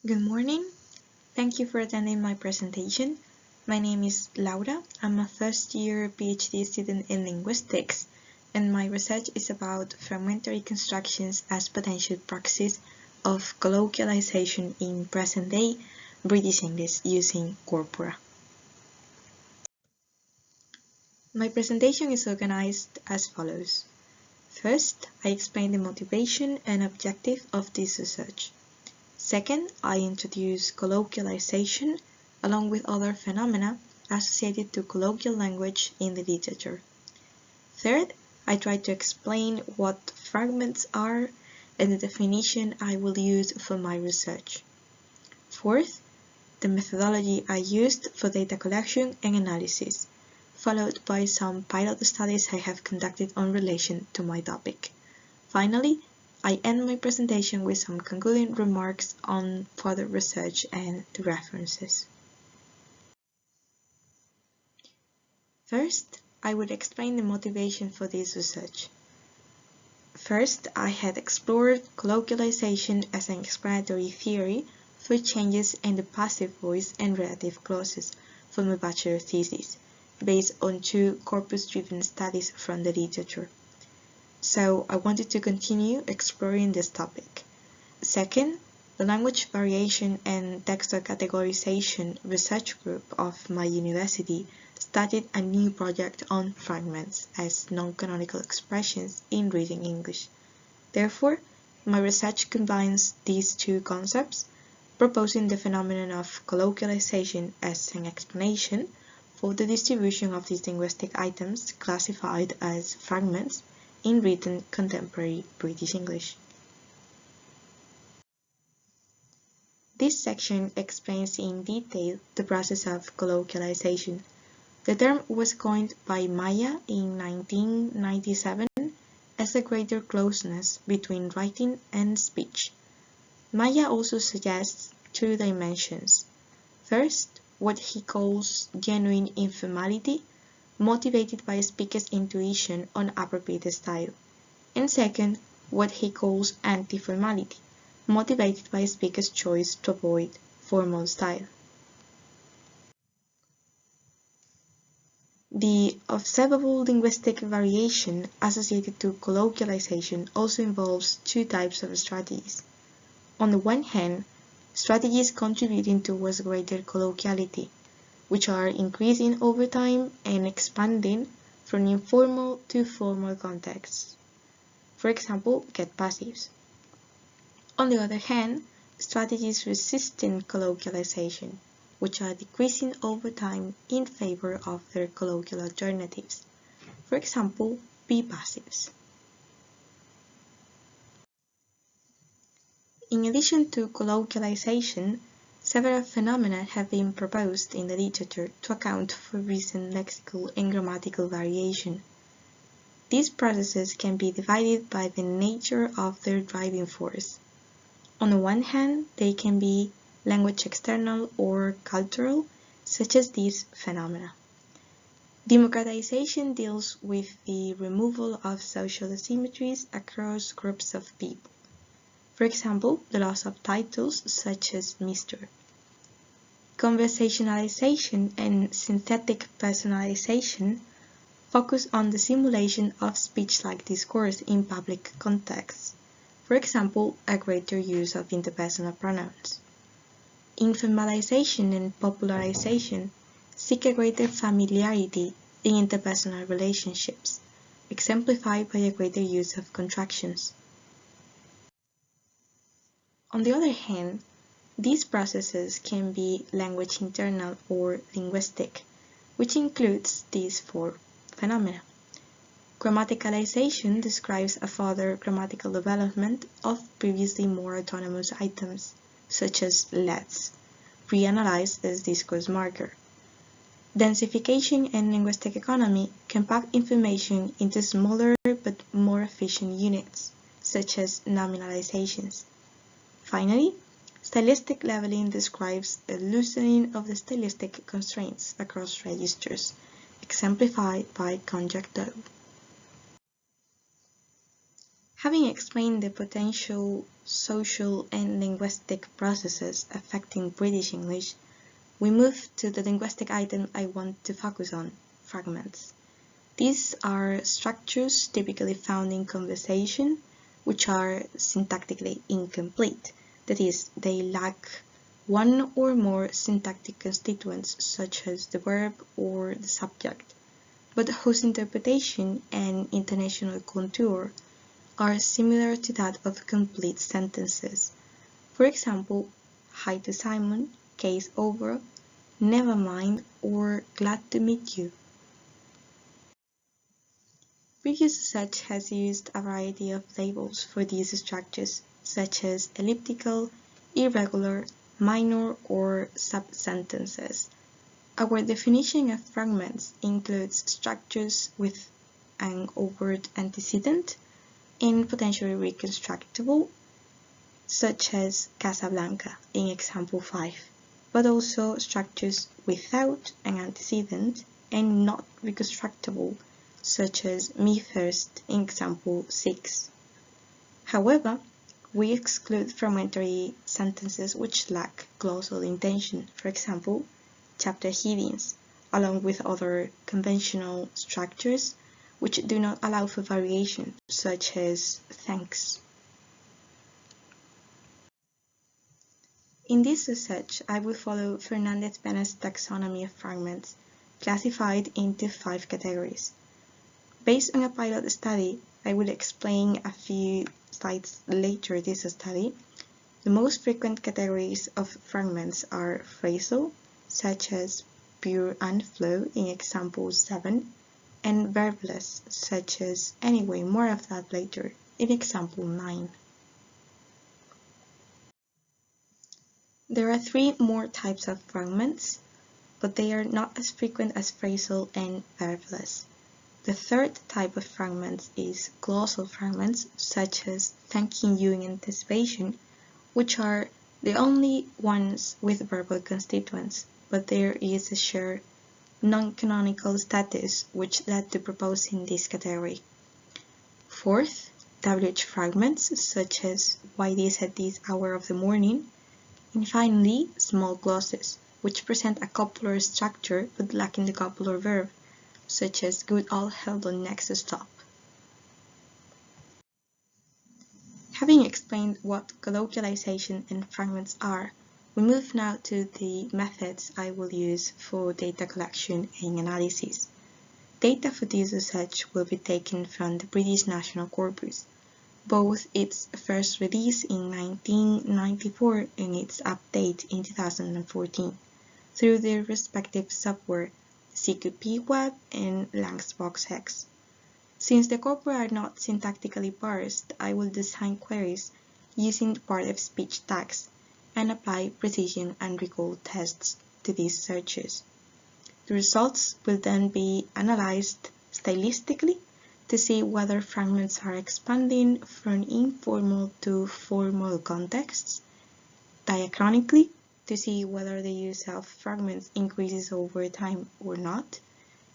Good morning. Thank you for attending my presentation. My name is Laura. I'm a first-year PhD student in linguistics, and my research is about fragmentary constructions as potential proxies of colloquialization in present-day British English using corpora. My presentation is organized as follows. First, I explain the motivation and objective of this research. Second, I introduce colloquialization along with other phenomena associated to colloquial language in the literature. Third, I try to explain what fragments are and the definition I will use for my research. Fourth, the methodology I used for data collection and analysis, followed by some pilot studies I have conducted in relation to my topic. Finally, I end my presentation with some concluding remarks on further research and the references. First, I would explain the motivation for this research. First, I had explored colloquialization as an explanatory theory for changes in the passive voice and relative clauses for my bachelor thesis, based on two corpus-driven studies from the literature. So I wanted to continue exploring this topic. Second, the language variation and textocategorization research group of my university started a new project on fragments as non-canonical expressions in written English. Therefore, my research combines these two concepts, proposing the phenomenon of colloquialization as an explanation for the distribution of these linguistic items classified as fragments in written contemporary British English. This section explains in detail the process of colloquialization. The term was coined by Mair in 1997 as a greater closeness between writing and speech. Mair also suggests two dimensions. First, what he calls genuine informality, motivated by a speaker's intuition on appropriate style, and second, what he calls anti-formality, motivated by a speaker's choice to avoid formal style. The observable linguistic variation associated to colloquialization also involves two types of strategies. On the one hand, strategies contributing towards greater colloquiality, which are increasing over time and expanding from informal to formal contexts. For example, get passives. On the other hand, strategies resisting colloquialization, which are decreasing over time in favor of their colloquial alternatives. For example, be passives. In addition to colloquialization, several phenomena have been proposed in the literature to account for recent lexical and grammatical variation. These processes can be divided by the nature of their driving force. On the one hand, they can be language external or cultural, such as these phenomena. Democratization deals with the removal of social asymmetries across groups of people. For example, the loss of titles such as Mr. Conversationalization and synthetic personalization focus on the simulation of speech-like discourse in public contexts. For example, a greater use of interpersonal pronouns. Informalization and popularization seek a greater familiarity in interpersonal relationships, exemplified by a greater use of contractions. On the other hand, these processes can be language internal or linguistic, which includes these four phenomena. Grammaticalization describes a further grammatical development of previously more autonomous items, such as let's, reanalyzed as discourse marker. Densification and linguistic economy compact information into smaller but more efficient units, such as nominalizations. Finally, stylistic leveling describes a loosening of the stylistic constraints across registers, exemplified by contractions. Having explain the potential social and linguistic processes affecting British English, we move to the linguistic item I want to focus on, fragments. These are structures typically found in conversation, which are syntactically incomplete. That is, they lack one or more syntactic constituents such as the verb or the subject, but whose interpretation and intonational contour are similar to that of complete sentences. For example, hi to Simon, case over, never mind, or glad to meet you. Previous usage has used a variety of labels for these structures, such as elliptical, irregular, minor, or sub-sentences. Our definition of fragments includes structures with an overt antecedent and potentially reconstructible, such as Casablanca in example 5, but also structures without an antecedent and not reconstructible, such as me first in example 6. However, we exclude fragmentary sentences which lack clausal intention, for example, chapter headings, along with other conventional structures which do not allow for variation, such as thanks. In this usage, I will follow Fernandez-Pena's taxonomy of fragments, classified into 5 categories. Based on a pilot study, I will explain a few slides later this study. The most frequent categories of fragments are phrasal, such as pure and flow in example 7, and verbless, such as anyway, more of that later in example 9. There are 3 more types of fragments, but they are not as frequent as phrasal and verbless. The third type of fragments is clausal fragments, such as thanking you in anticipation, which are the only ones with verbal constituents, but there is a shared non-canonical status which led to proposing this category. Fourth, WH fragments, such as why this at this hour of the morning. And finally, small clauses, which present a copular structure but lacking the copular verb, such as good all held on next stop. Having explained what colloquialization and fragments are, we move now to the methods I will use for data collection and analysis. Data for this usage will be taken from the British National Corpus, both its first release in 1994 and its update in 2014, through their respective software, CQP Web and LangSbox-X. Since the corpora are not syntactically parsed, I will design queries using part-of-speech tags and apply precision and recall tests to these searches. The results will then be analyzed stylistically to see whether fragments are expanding from informal to formal contexts, diachronically to see whether the use of fragments increases over time or not,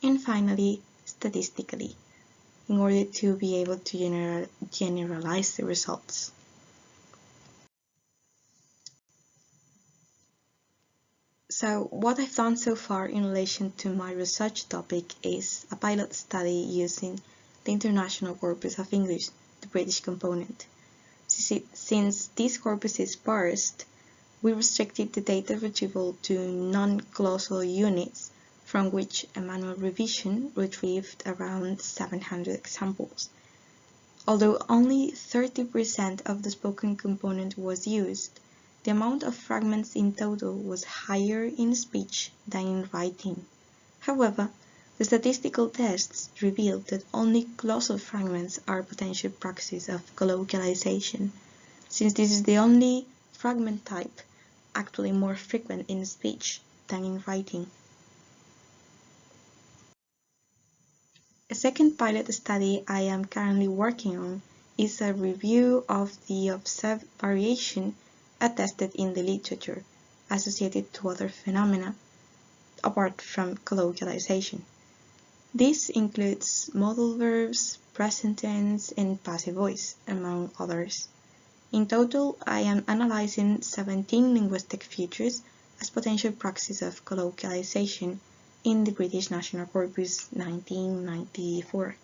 and finally, statistically, in order to be able to generalize the results. So what I've done so far in relation to my research topic is a pilot study using the International Corpus of English, the British component. Since this corpus is parsed, we restricted the data retrieval to non-clausal units, from which a manual revision retrieved around 700 examples. Although only 30% of the spoken component was used, the amount of fragments in total was higher in speech than in writing. However, the statistical tests revealed that only clausal fragments are potential proxies of colloquialization, since this is the only fragment type actually more frequent in speech than in writing. A second pilot study I am currently working on is a review of the observed variation attested in the literature associated to other phenomena apart from colloquialization. This includes modal verbs, present tense, and passive voice, among others. In total, I am analyzing 17 linguistic features as potential proxies of colloquialization in the British National Corpus 1994.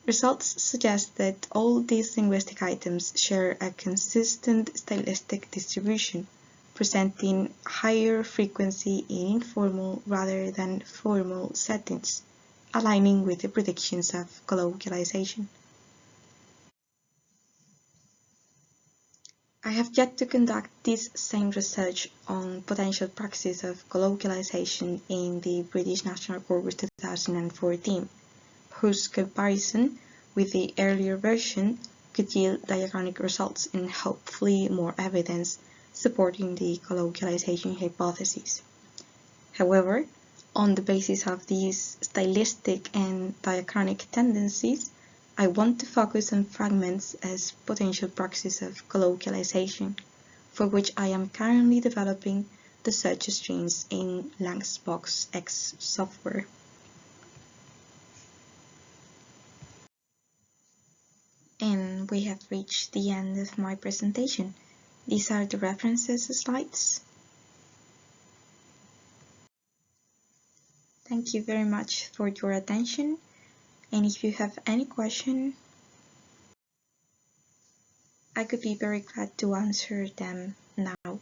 Results suggest that all these linguistic items share a consistent stylistic distribution, presenting higher frequency in informal rather than formal settings, aligning with the predictions of colloquialization. I have yet to conduct this same research on potential praxis of colloquialization in the British National Corpus 2014, whose comparison with the earlier version could yield diachronic results and hopefully more evidence supporting the colloquialization hypothesis. However, on the basis of these stylistic and diachronic tendencies, I want to focus on fragments as potential proxies of colloquialization, for which I am currently developing the search strings in Langsbox X software. And we have reached the end of my presentation. These are the references slides. Thank you very much for your attention, and if you have any question, I could be very glad to answer them now.